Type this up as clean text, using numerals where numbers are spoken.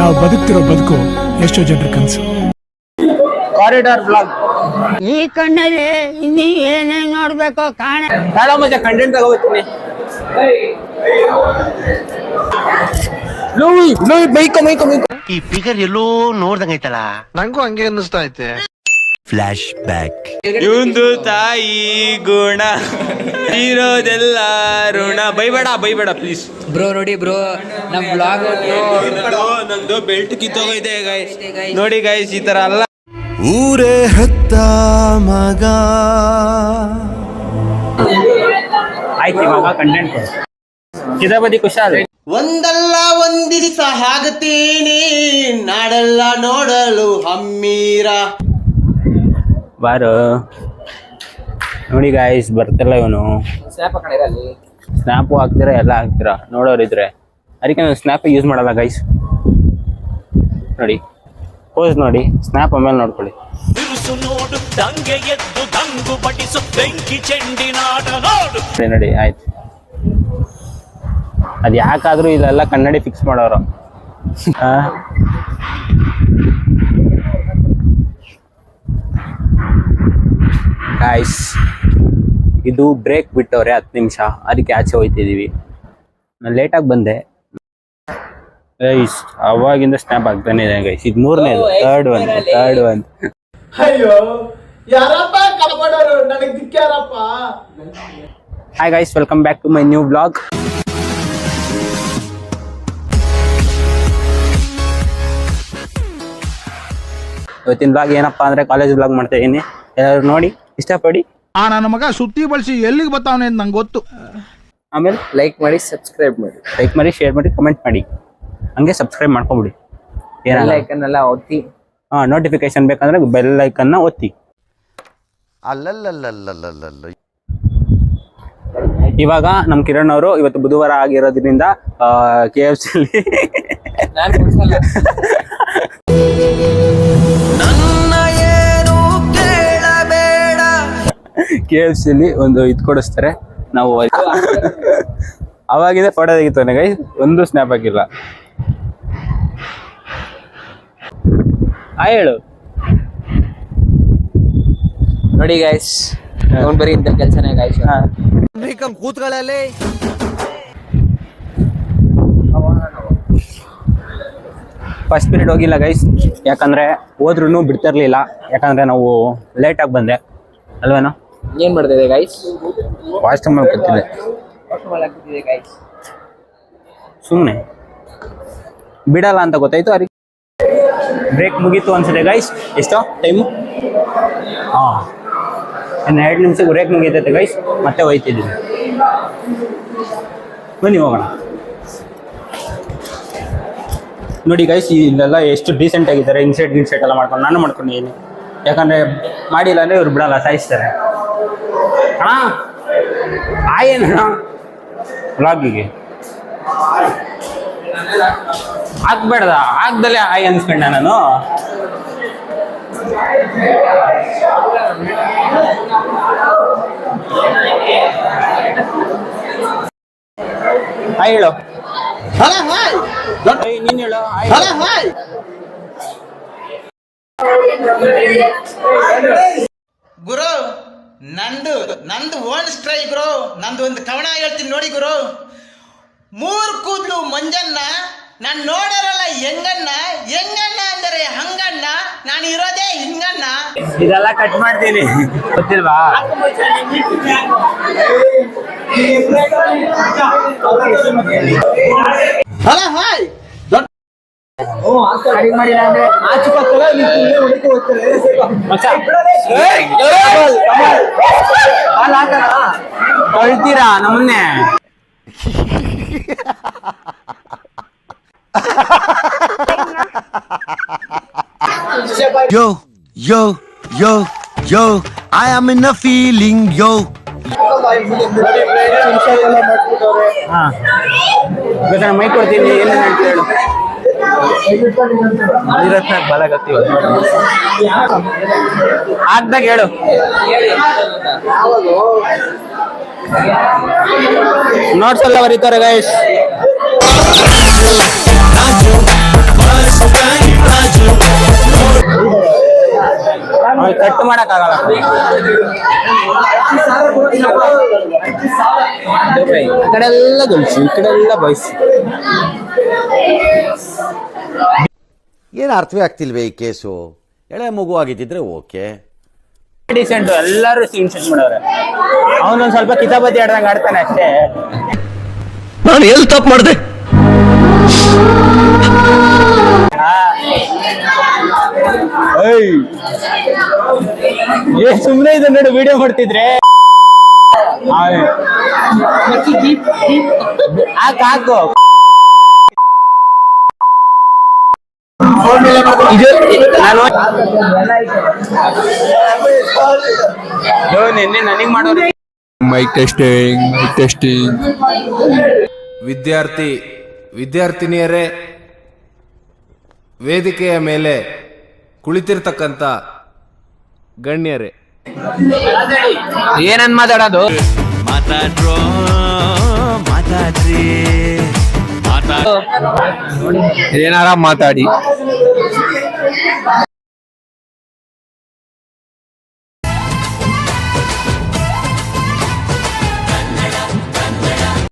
ನಾವು ಬದುಕ್ತಿರೋ ಬದುಕು ಎಷ್ಟೋ ಜನರ ಕನಸು. Corridor blog. ಈ ಕಣ್ಣಲ್ಲಿ ಇನ್ನೀ ಏನೇನ್ ನೋಡ್ಬೇಕು ಕಾಣ. ಬೇಡ ಮತ್ತೆ ಕಂಟೆಂಟ್ ತಗೋತೀನಿ. ಈ ಫಿಗರ್ ಎಲ್ಲೋ ನೋಡ್ದಂಗೈತಲ್ಲ. ನಂಗೂ ಹಂಗೆ ಅನ್ನಿಸ್ತಾ ಐತೆ. Flash back. ಇವಂದು ತಾಯಿ ಗುಣ ಇರೋದೆಲ್ಲ ಋಣ. ಬೈಬೇಡ ಪ್ಲೀಸ್ ಬ್ರೋ. ನೋಡಿ ಬ್ರೋ, ನಮ್ ಬ್ಲಾಗ್ ನಂದು ಬೆಲ್ಟ್ ಕಿತ್ತೋಗೈತೆ ಗೈಸ್. ನೋಡಿ ಗೈಸ್, ಈ ತರ ಅಲ್ಲ. ಊರೇ ಹೆತ್ತ ಮಗ. ಆಯ್ತು, ಇವಾಗ ಕಂಟೆಂಟ್ ಚಿದಾಬದಿ ಕುಶಾಲ್. ಒಂದಲ್ಲ ಒಂದಿಸ ಹಾಗುತ್ತೀನಿ ನಾಡೆಲ್ಲ ನೋಡಲು ಹಮ್ಮೀರ. ಬಾರು ನೋಡಿ ಗಾಯ್ಸ್, ಬರ್ತಿಲ್ಲ ಇವನು. ಸ್ನ್ಯಾಪು ಹಾಕ್ತೀರಾ, ಎಲ್ಲ ಹಾಕ್ತೀರಾ ನೋಡೋರಿದ್ರೆ. ಅದಕ್ಕೆ ನಾನು ಸ್ನ್ಯಾಪ್ ಯೂಸ್ ಮಾಡಲ್ಲ ಗೈಸ್. ನೋಡಿ ಪೋಸ್ ನೋಡಿ, ಸ್ನ್ಯಾಪ್ ಆಮೇಲೆ ನೋಡ್ಕೊಳ್ಳಿ. ನೋಡಿ ಆಯ್ತು. ಅದು ಯಾಕಾದ್ರೂ ಇಲ್ಲೆಲ್ಲ ಕನ್ನಡಿ ಫಿಕ್ಸ್ ಮಾಡೋರು. ಗಾಯ್ಸ್, ಇದು ಬ್ರೇಕ್ ಬಿಟ್ಟವ್ರೆ 10 ನಿಮಿಷ, ಅದಕ್ಕೆ ಆಚೆ ಹೋಯ್ತಿದೀವಿ. ನಾನು ಲೇಟಾಗಿ ಬಂದೆ ಗೈಸ್. ಅವಾಗಿಂದ ಸ್ನ್ಯಾಪ್ ಆಗ್ತಾನೆ ಇದೆ ಗೈಸ್. ಇದು 3ನೇದು, ಥರ್ಡ್ ಒನ್. ಅಯ್ಯೋ ಯಾರಪ್ಪ ಕಾಪಾಡೋರು, ನನಗೆ ದಿಕ್ಕ್ಯಾರಪ್ಪ. Hi guys, welcome back to my new blog. ಇವತ್ತಿನ ಬ್ಲಾಗ್ ಏನಪ್ಪಾ ಅಂದ್ರೆ ಕಾಲೇಜ್ ಬ್ಲಾಗ್ ಮಾಡ್ತಾ ಇದೀನಿ. ಎಲ್ಲರೂ ನೋಡಿ, ಇಷ್ಟಪಡಿ. ನನ್ನ ಮಗ ಸುತ್ತಿ ಬಳಸಿ ಎಲ್ಲಿಗೆ ಬರ್ತಾವನೆ ಅಂತ ನಂಗೆ ಗೊತ್ತು. ಆಮೇಲೆ ಲೈಕ್ ಮಾಡಿ, ಸಬ್ಸ್ಕ್ರೈಬ್ ಮಾಡಿ, ಶೇರ್ ಮಾಡಿ, ಕಮೆಂಟ್ ಮಾಡಿ. ಹಂಗೆ ಸಬ್ಸ್ಕ್ರೈಬ್ ಮಾಡ್ಕೊಂಬಿಡಿ. ಬೆಲ್ ಐಕನ್ ಎಲ್ಲ ಒತ್ತಿ. ನೋಟಿಫಿಕೇಶನ್ ಬೇಕಂದ್ರೆ ಬೆಲ್ ಐಕನ್ನ ಒತ್ತಿ. ಅಲ್ಲಲ್ಲಲ್ಲಲ್ಲಲ್ಲಲ್ಲ. ಇವಾಗ ನಮ್ ಕಿರಣ್ ಅವರು ಇವತ್ತು ಬುಧವಾರ ಆಗಿರೋದ್ರಿಂದ KFC ಅಲ್ಲಿ KFC ಅಲ್ಲಿ ಒಂದು ಇದು ಕೊಡಿಸ್ತಾರೆ. ನಾವು ಅವಾಗಿಂದ ಫೋಟೋ ತೆಗಿತಾನೆ ಗೈಸ್, ಒಂದು ಸ್ನ್ಯಾಪ್ ಹಾಕಿಲ್ಲ. ಹೇಳು. ನೋಡಿ ಗೈಸ್, ಅವ್ನು ಬರೀ ಇಂಥ ಕೆಲಸನೇ ಗೈಸ್. ಕೂತ್ಗಳಲ್ಲಿ ಫಸ್ಟ್ ಪೀರಿಯಡ್ ಹೋಗಿಲ್ಲ ಗೈಸ್, ಯಾಕಂದ್ರೆ ಹೋದ್ರೂ ಬಿಡ್ತಿರ್ಲಿಲ್ಲ. ಯಾಕಂದ್ರೆ ನಾವು ಲೇಟಾಗಿ ಬಂದೆ ಅಲ್ವೇನೋ. ಏನ್ ಮಾಡ್ತಿದೆ ಗೈಸ್? Washroom ಮಾಡ್ಕೊತಿದ್ದೆ guys. ಸುಮ್ಮನೆ ಬಿಡಲ್ಲ ಅಂತ ಗೊತ್ತಾಯ್ತು. ಅದಕ್ಕೆ ಬ್ರೇಕ್ ಮುಗೀತು ಅನ್ಸುತ್ತೆ ಗೈಸ್. ಎಷ್ಟೋ ಟೈಮು? ಇನ್ನು 2 ನಿಮಿಷಕ್ಕೆ ಬ್ರೇಕ್ ಮುಗೀತೈತೆ ಗೈಸ್. ಮತ್ತೆ ಹೋಯ್ತಿದ್ದೀವಿ. ಬನ್ನಿ ಹೋಗೋಣ. ನೋಡಿ ಗೈಸ್, ಇಲ್ಲೆಲ್ಲ ಎಷ್ಟು ಡೀಸೆಂಟ್ ಆಗಿದ್ದಾರೆ. ಇನ್ಸೈಟ್ ಎಲ್ಲ ಮಾಡ್ಕೊಂಡು ನಾನು ಮಾಡ್ಕೊಂಡಿದ್ದೀನಿ. ಯಾಕಂದ್ರೆ ಮಾಡಿಲ್ಲ ಅಂದ್ರೆ ಇವ್ರು ಬಿಡಲ್ಲ, ಸಾಯಿಸ್ತಾರೆ. ಅಣ್ಣ ಏನಣ್ಣ ಬ್ಲಾಗಿಗೆ ಹಾಕ್ಬೇಡ್ದ? ಹಾಕ್ದಲ್ಲೇ ಆಯ್ ಅನ್ಸ್ಕೊಂಡೆ ನಾನು. ಹೇಳು. ನೀನ್ ಹೇಳು. ಗುರು, ನಂದು ಓನ್ ಸ್ಟ್ರೈ ಗುರು. ನಂದು ಒಂದು ಕವನ ಹೇಳ್ತೀನಿ ನೋಡಿ ಗುರು. 3 ಕೂದಲು ಮಂಜನ್ನ ನಾನು ನೋಡೋರಲ್ಲ ಹೆಂಗಣ್ಣ ಅಂದರೆ ಹಂಗಣ್ಣ, ನಾನು ಇರೋದೇ ಹಿಂಗಣ್ಣ. ಇದೆಲ್ಲ ಕಟ್ ಮಾಡ್ತೀನಿ, ಗೊತ್ತಿಲ್ವಾ? ಕಳ್ತೀರಾ ನಮ್ಮನ್ನೇ? Yo, I am in a feeling, yo. ಮೈ ಕೊಡ್ತೀನಿ, ಏನೇನು ಅಂತ ಹೇಳು. ಆಗ್ದಾಗ ಹೇಳು. ನೋಟ್ಸ್ ಎಲ್ಲ ಬರೀತಾರೆ ಗೈಸ್. ಮಾಡಕ್ಕಾಗಲ್ಲ. ಆ ಕಡೆ ಎಲ್ಲ ಗಲ್ಸು, ಈ ಕಡೆ ಎಲ್ಲ ಬಾಯ್ಸ್. ಏನು ಅರ್ಥವೇ ಆಗ್ತಿಲ್ವೇ ಈ ಕೇಸು? ಎಳೆ ಮಗು ಆಗಿದ್ದಿದ್ರೆ ಓಕೆ. ಡಿಸೆಂಟ್ ಎಲ್ಲರೂ ಸೀನ್ ಸೆಟ್ ಮಾಡವ್ರೆ. ಅವನೊಂದ್ ಸ್ವಲ್ಪ ಕಿತಾಪತಿ ಆಡ್ದಂಗೆ ಆಡ್ತಾನೆ ಅಷ್ಟೇ. ನಾನು ಎಲ್ಲಿ ತಪ್ಪು ಮಾಡಿದೆ? ಸುಮ್ನೆ ಇದು ನೋಡಿ ವಿಡಿಯೋ ಮಾಡ್ತಿದ್ರೆ ಹಾಕು. ಇದು ನಾನು ನಿನ್ನೆ ನನಗ್ ಮಾಡೋರು ಮೈಕ್ ಟೆಸ್ಟಿಂಗ್. ವಿದ್ಯಾರ್ಥಿನಿಯರೇ, ವೇದಿಕೆಯ ಮೇಲೆ ಕುಳಿತಿರ್ತಕ್ಕಂಥ ಗಣ್ಯರೇ, ಏನನ್ ಮಾತಾಡೋದು? ಏನಾರ ಮಾತಾಡಿ.